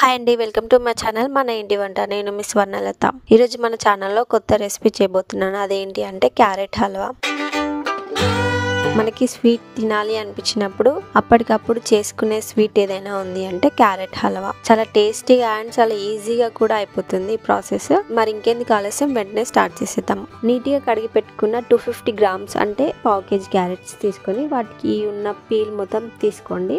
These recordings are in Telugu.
హాయ్ అండి, వెల్కమ్ టు మై ఛానల్ మన ఇంటి వంట. నేను మిస్ వర్ణలత. ఈరోజు మన ఛానల్లో కొత్త రెసిపీ చేయబోతున్నాను. అదేంటి అంటే క్యారెట్ హల్వా. మనకి స్వీట్ తినాలి అనిపించినప్పుడు అప్పటికప్పుడు చేసుకునే స్వీట్ ఏదైనా ఉంది అంటే క్యారెట్ హల్వా. చాలా టేస్టీగా అండ్ చాలా ఈజీగా కూడా అయిపోతుంది ఈ ప్రాసెస్. మరి ఇంకెందుకు ఆలస్యం, వెంటనే స్టార్ట్ చేసేద్దాం. నీట్గా కడిగి పెట్టుకున్న 250 గ్రామ్స్ అంటే పావు కేజీ క్యారెట్స్ తీసుకొని వాటికి ఉన్న పీల్ మొత్తం తీసుకోండి.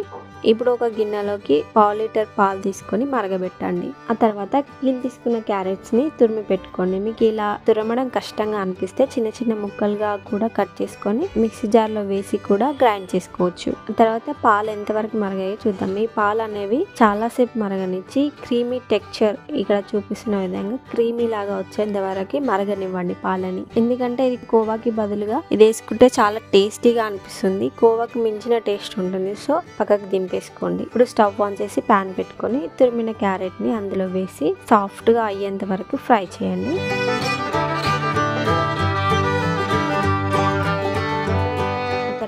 ఇప్పుడు ఒక గిన్నెలోకి పావు లీటర్ పాలు తీసుకొని మరగబెట్టండి. ఆ తర్వాత పీల్ తీసుకున్న క్యారెట్స్ ని తురిమి పెట్టుకోండి. మీకు ఇలా తురమడం కష్టంగా అనిపిస్తే చిన్న చిన్న ముక్కలుగా కూడా కట్ చేసుకొని మిక్సీ జార్ లో వేసి కూడా గ్రైండ్ చేసుకోవచ్చు. ఆ తర్వాత పాలు ఎంతవరకు మరగాయో చూద్దాం. ఈ పాలు అనేవి చాలా సేపు మరగనిచ్చి క్రీమీ టెక్స్చర్ ఇక్కడ చూపిస్తున్న విధంగా క్రీమీ లాగా వచ్చేంత వరకు మరగనివ్వండి పాలని. ఎందుకంటే ఇది కోవాకి బదులుగా ఇది వేసుకుంటే చాలా టేస్టీగా అనిపిస్తుంది. కోవాకి మించిన టేస్ట్ ఉంటుంది. సో పక్కకు వేసుకోండి. ఇప్పుడు స్టవ్ ఆన్ చేసి ప్యాన్ పెట్టుకొని తురిమిన క్యారెట్ ని అందులో వేసి సాఫ్ట్ గా అయ్యేంత వరకు ఫ్రై చేయండి.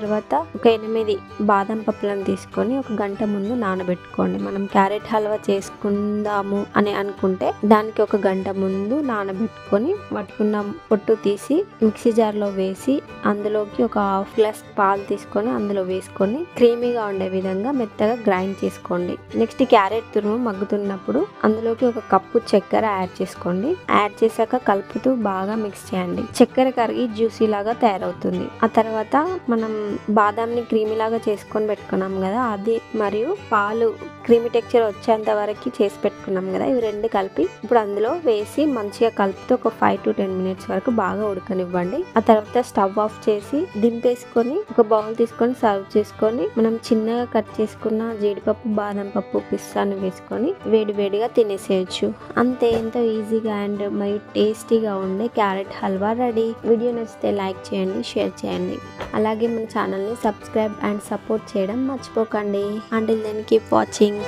తర్వాత ఒక 8 బాదం పప్పులను తీసుకొని ఒక గంట ముందు నానబెట్టుకోండి. మనం క్యారెట్ హల్వా చేసుకుందాము అని అనుకుంటే దానికి ఒక గంట ముందు నానబెట్టుకొని పట్టుకున్న పొట్టు తీసి మిక్సీ జార్ లో వేసి అందులోకి ఒక హాఫ్ గ్లాస్ పాలు తీసుకొని అందులో వేసుకొని క్రీమీగా ఉండే విధంగా మెత్తగా గ్రైండ్ చేసుకోండి. నెక్స్ట్ క్యారెట్ తురుము మగ్గుతున్నప్పుడు అందులోకి ఒక కప్పు చక్కెర యాడ్ చేసుకోండి. యాడ్ చేశాక కలుపుతూ బాగా మిక్స్ చేయండి. చక్కెర కరిగి జ్యూసీ లాగా తయారవుతుంది. ఆ తర్వాత మనం బాదాంని క్రీమీ లాగా చేసుకొని పెట్టుకున్నాం కదా, అది మరియు పాలు క్రీమీ టెక్స్చర్ వచ్చేంత వరకు చేసి పెట్టుకున్నాం కదా, ఇవి రెండు కలిపి ఇప్పుడు అందులో వేసి మంచిగా కలుపుతూ ఒక 5 to 10 మినిట్స్ వరకు బాగా ఉడకనివ్వండి. ఆ తర్వాత స్టవ్ ఆఫ్ చేసి దింపేసుకొని ఒక బౌల్ తీసుకొని సర్వ్ చేసుకొని మనం చిన్నగా కట్ చేసుకున్న జీడిపప్పు, బాదం పప్పు, పిస్తాని వేసుకొని వేడివేడిగా తినేసేయచ్చు. అంతే, ఎంతో ఈజీగా అండ్ మరియు టేస్టీగా ఉండే క్యారెట్ హల్వా రెడీ. వీడియో నచ్చితే లైక్ చేయండి, షేర్ చేయండి. అలాగే మన ఛానల్ని సబ్స్క్రైబ్ అండ్ సపోర్ట్ చేయడం మర్చిపోకండి. Until then keep watching.